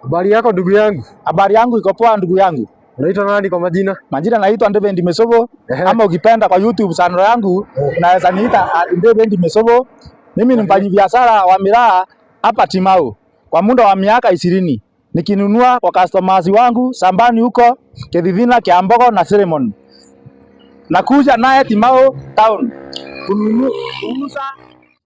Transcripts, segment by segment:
Habari yako ndugu yangu? Habari yangu iko poa ndugu yangu. Unaitwa nani kwa majina? Majina naitwa David Mesobo. Ama ukipenda kwa YouTube channel yangu unaweza niita David Mesobo. Mimi ni mfanyabiashara wa miraa hapa Timau kwa muda wa miaka 20. Nikinunua kwa customers wangu shambani huko Kithithina, Kiambogo na Ceremony. Nakuja naye Timau town kuuza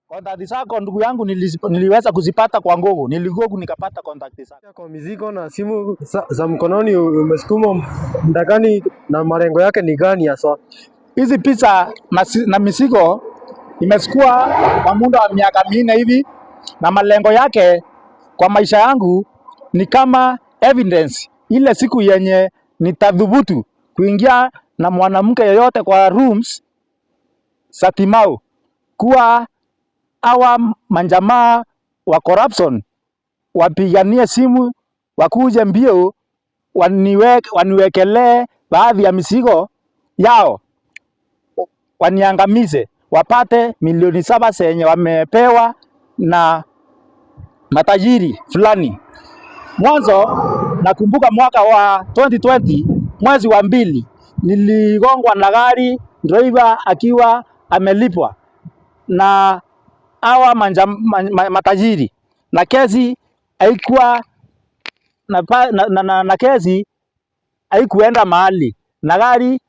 contact zako ndugu yangu, niliweza kuzipata kwa Google. Niligogo nikapata contact zako. Kwa mizigo na simu za mkononi umesukuma muda gani na malengo yake ni gani hasa? Hizi pesa na mizigo imechukua kwa muda wa miaka 4 hivi, na malengo yake kwa maisha yangu ni kama evidence ile siku yenye nitadhubutu kuingia na mwanamke yoyote kwa rooms za Timau, kuwa hawa manjamaa wa corruption wapiganie simu, wakuje mbio waniwekelee baadhi ya mizigo yao, waniangamize, wapate milioni 7 zenye wamepewa na matajiri fulani. Mwanzo nakumbuka mwaka wa 2020 mwezi wa 2 niligongwa na gari, driver akiwa amelipwa na hawa matajiri, na kesi haikuwa na kesi haikuenda mahali na gari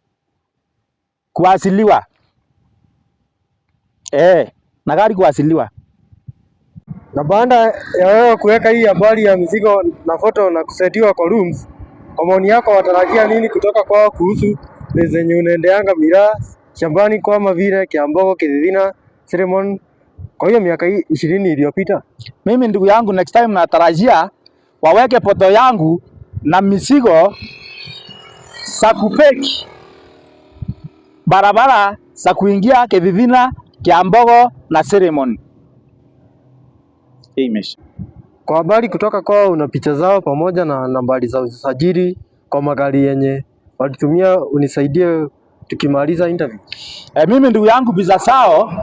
kuasiliwa. Na gari kuasiliwa. Na baada ya wewe kuweka hii habari ya mizigo na foto na kusetiwa kwa rooms, kwa maoni yako watarajia nini kutoka kwao kuhusu zenye unaendeanga miraa shambani kama vile Kiambogo, Kithithina, Ceremony kwa hiyo miaka 20 iliyopita? Mimi ndugu yangu, next time natarajia waweke poto yangu na mizigo za kupeki barabara za kuingia Kithithina, Kiambogo na Ceremony. Kwa habari kutoka kwao una picha zao pamoja na nambari za usajili kwa magari yenye walitumia, unisaidie tukimaliza interview. Mimi ndugu yangu picha zao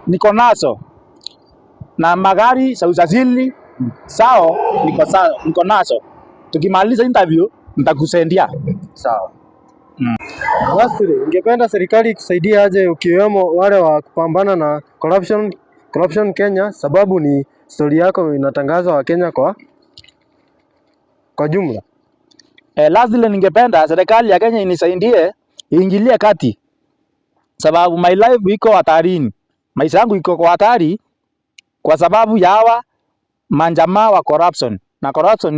niko nazo na magari za usajili sao niko nazo. Tukimaliza interview nitakusendia. Sawa. Lastly, ungependa serikali kusaidia aje ukiwemo wale wa kupambana na corruption Kenya, sababu ni story yako inatangazwa wa Kenya kwa jumla? Lastly, ningependa serikali ya Kenya inisaidie, iingilie kati, sababu my life iko hatarini. Maisha yangu iko kwa hatari kwa sababu ya hawa manjamaa wa corruption, na corruption